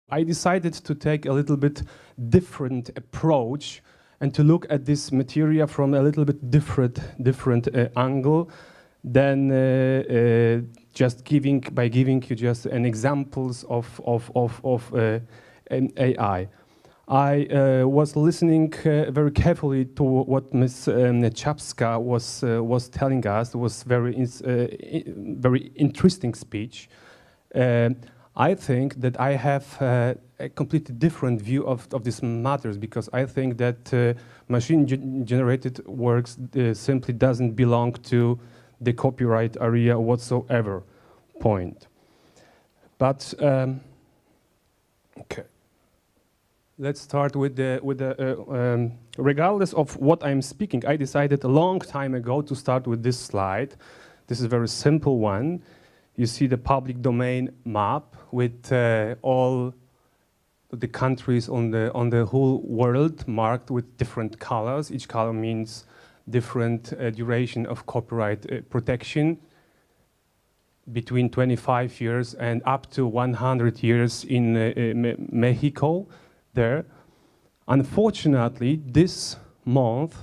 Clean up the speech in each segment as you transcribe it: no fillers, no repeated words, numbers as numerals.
I decided to take a little bit different approach and to look at this material from a little bit different angle than just giving you just an examples of an AI. I was listening very carefully to what Ms. Czapska was telling us. It was very interesting speech. I think that I have a completely different view of these matters, because I think that machine-generated works simply doesn't belong to the copyright area whatsoever. Point. But okay, let's start with the regardless of what I'm speaking, I decided a long time ago to start with this slide. This is a very simple one. You see the public domain map with all the countries on the whole world marked with different colors. Each color means different duration of copyright protection, between 25 years and up to 100 years in Mexico there. Unfortunately, this month,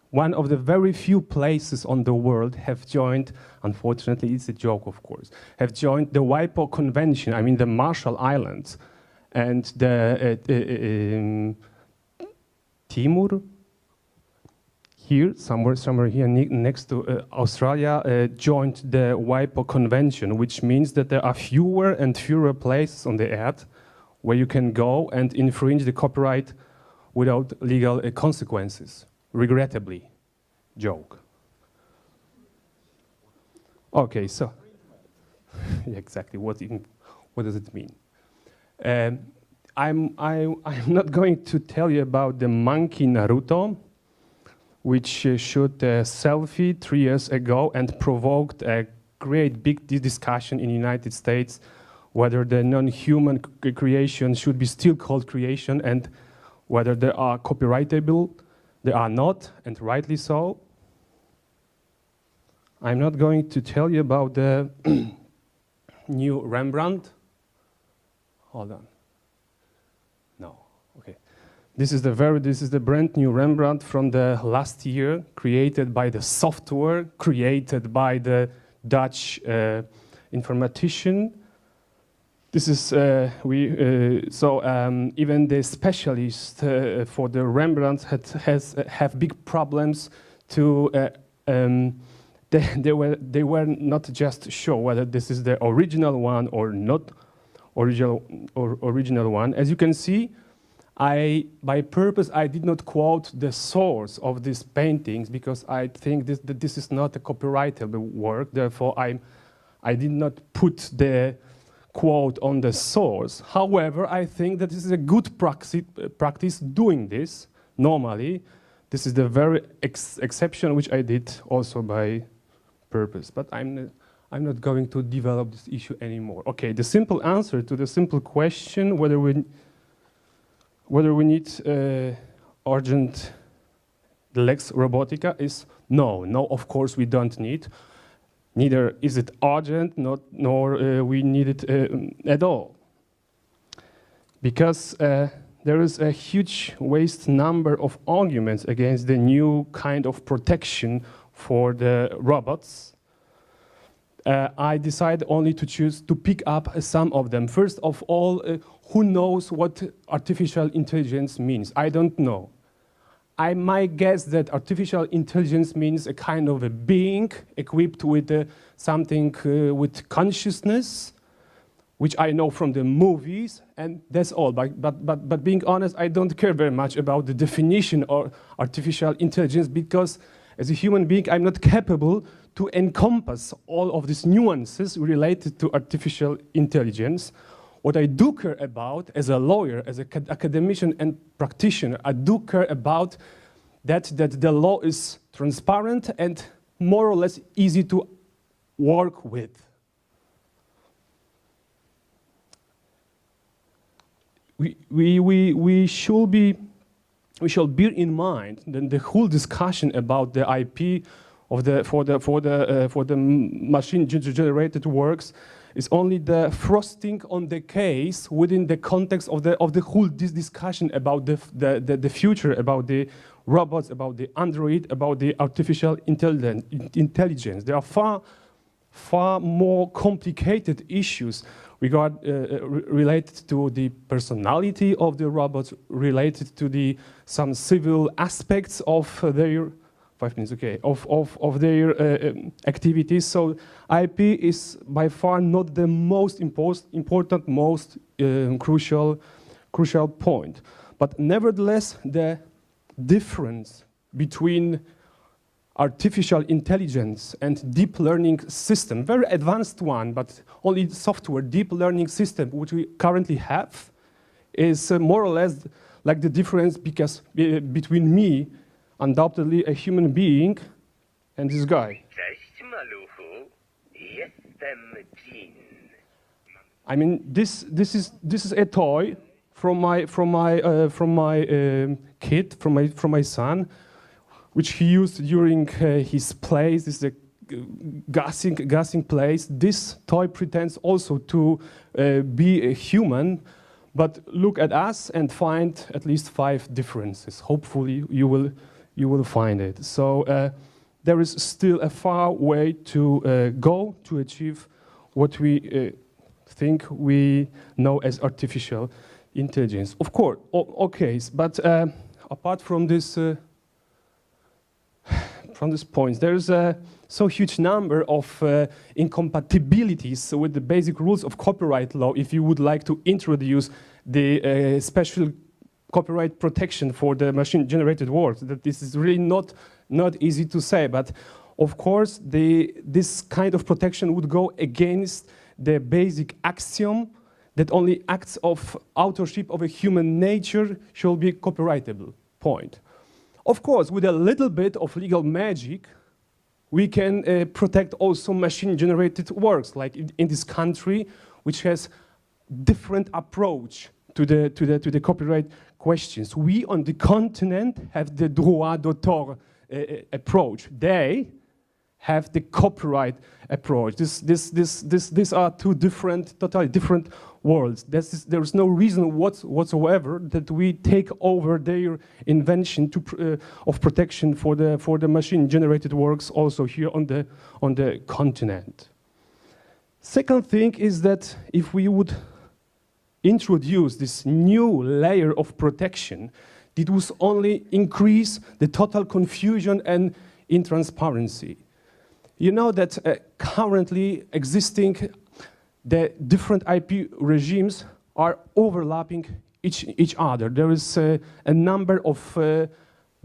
one of the very few places on the world have joined, unfortunately it's a joke of course, have joined the WIPO Convention, I mean the Marshall Islands, and the Timor, here, somewhere here next to Australia, joined the WIPO Convention, which means that there are fewer and fewer places on the earth where you can go and infringe the copyright without legal consequences. Regrettably, joke. Okay, so exactly what does it mean? I'm not going to tell you about the monkey Naruto, which shot a selfie 3 years ago and provoked a great big discussion in the United States whether the non-human creation should be still called creation and whether they are copyrightable. They are not, and rightly so. I'm not going to tell you about the new Rembrandt. Hold on. No, okay. This is the brand new Rembrandt from the last year, created by the software, created by the Dutch informatician. This is even the specialists for the Rembrandt have big problems to. They were not just sure whether this is the original one or not original one. As you can see, by purpose I did not quote the source of these paintings because I think that this is not a copyrightable work. Therefore, I did not put the quote on the source. However, I think that this is a good practice doing this normally. This is the very exception which I did also by purpose. But I'm not going to develop this issue anymore. Okay, the simple answer to the simple question whether we need urgent lex robotica is no. No, of course we don't need. Neither is it urgent, nor we need it at all. Because there is a huge vast number of arguments against the new kind of protection for the robots. I decided only to pick up some of them. First of all, who knows what artificial intelligence means? I don't know. I might guess that artificial intelligence means a kind of a being equipped with something with consciousness, which I know from the movies, and that's all. But being honest, I don't care very much about the definition of artificial intelligence, because as a human being, I'm not capable to encompass all of these nuances related to artificial intelligence. What I do care about as a lawyer, as an academician and practitioner, I do care about that the law is transparent and more or less easy to work with. We should bear in mind that the whole discussion about the IP of for the machine-generated works is only the frosting on the case within the context of the whole discussion about the future, about the robots, about the android, about the artificial intelligence. There are far more complicated issues related to the personality of the robots, related to some civil aspects of their 5 minutes, okay, of their activities. So IP is by far not the most important, most crucial point. But nevertheless, the difference between artificial intelligence and deep learning system, very advanced one, but only software deep learning system which we currently have, is more or less like the difference between me, undoubtedly a human being, and this guy. Cześć, maluchu. Jestem Jean. I mean, this is a toy from my kid, from my son, which he used during his plays. This is a gassing plays. This toy pretends also to be a human, but look at us and find at least 5 differences. Hopefully you will find it. So there is still a far way to go to achieve what we think we know as artificial intelligence. Of course, okay, but apart from this point, there's a so huge number of incompatibilities with the basic rules of copyright law. If you would like to introduce the special copyright protection for the machine-generated works, that this is really not easy to say. But of course, this kind of protection would go against the basic axiom that only acts of authorship of a human nature shall be copyrightable. Point. Of course, with a little bit of legal magic, we can protect also machine-generated works, like in this country, which has different approach to the copyright questions. We on the continent have the droit d'auteur approach. They have the copyright approach. These are two totally different worlds. There is no reason whatsoever that we take over their invention of protection for the machine-generated works also here on the continent. Second thing is that if we would introduce this new layer of protection, it would only increase the total confusion and intransparency. You know that currently existing the different IP regimes are overlapping each other. There is a number of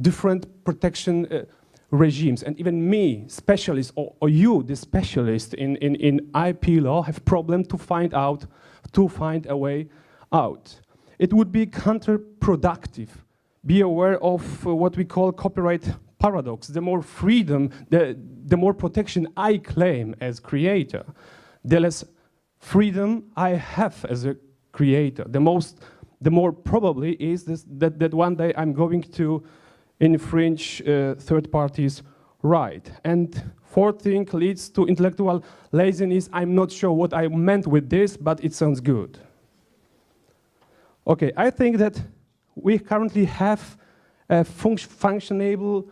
different protection regimes, and even me, specialist, or you, the specialist in IP law, have problem to find a way out. It would be counterproductive. Be aware of what we call copyright paradox. The more freedom, the more protection I claim as creator, the less freedom I have as a creator. The more probably is that one day I'm going to infringe third parties' right. And fourth thing leads to intellectual laziness. I'm not sure what I meant with this, but it sounds good. Okay, I think that we currently have a functionable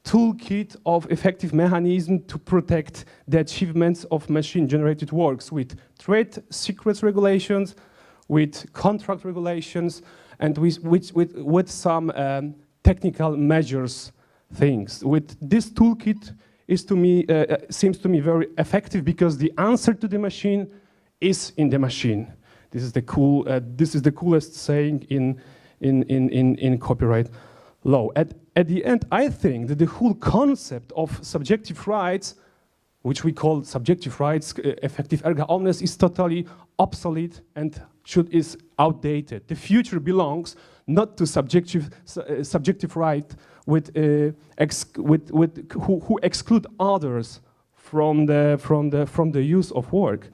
toolkit of effective mechanism to protect the achievements of machine-generated works with trade secrets regulations, with contract regulations, and with some technical measures things. With this toolkit seems to me very effective because the answer to the machine is in the machine. This is the coolest saying in copyright law. At the end, I think that the whole concept of subjective rights, which we call subjective rights, effective erga omnes, is totally obsolete and is outdated. The future belongs not to subjective right who exclude others from the use of work,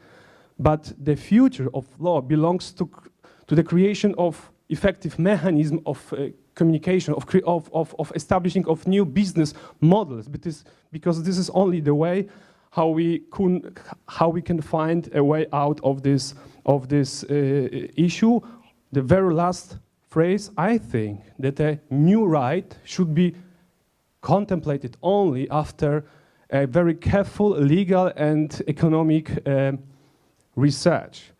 but the future of law belongs to the creation of effective mechanism of communication, of establishing of new business models, because this is only the way how we can find a way out of this issue. The very last phrase, I think that a new right should be contemplated only after a very careful legal and economic research.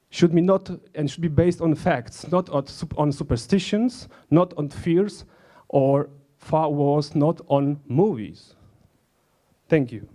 Should be based on facts, not on superstitions, not on fears, or far worse, not on movies. Thank you.